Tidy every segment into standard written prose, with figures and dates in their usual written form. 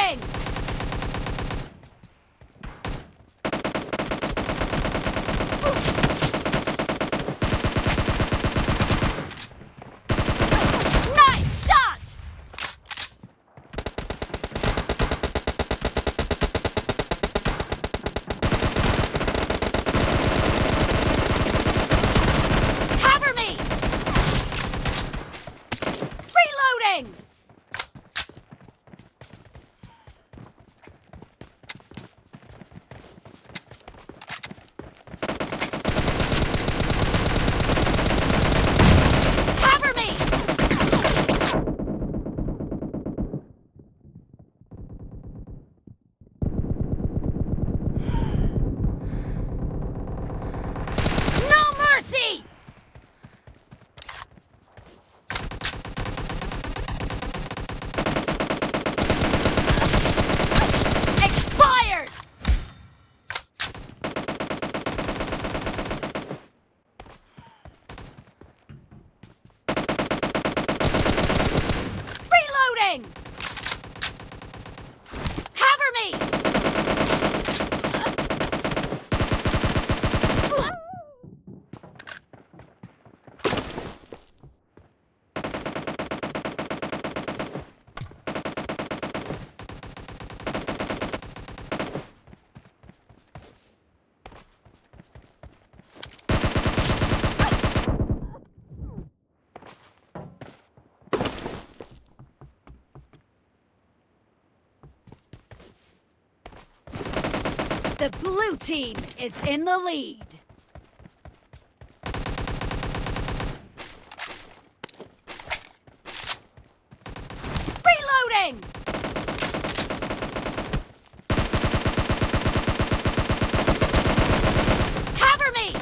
Reloading! Nice shot! Cover me! Reloading! Cover me! No mercy! Expired! Reloading! Cover me! The blue team is in the lead. Reloading! Cover me!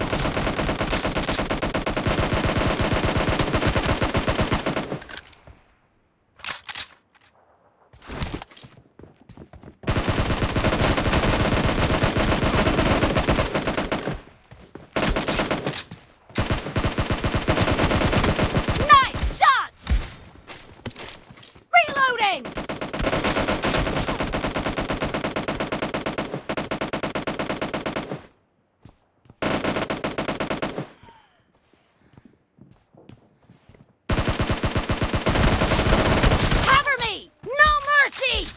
Nice shot! Reloading! Cover me! No mercy!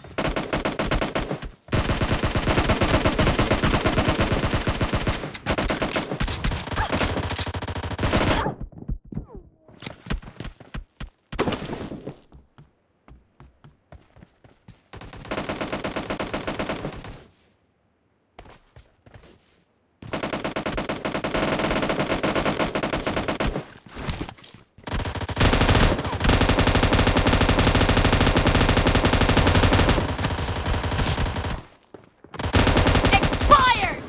Expired!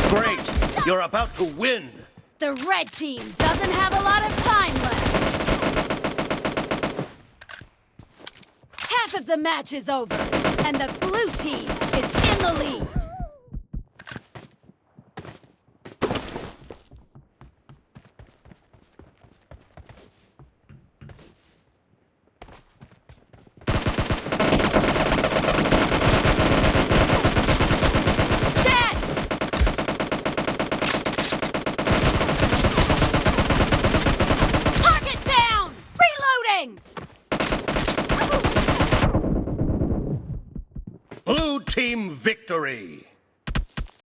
Great! You're about to win! The red team doesn't have a lot of time left. Half of the match is over, and the blue team is in the lead. Dead! Target down! Reloading! Blue team victory!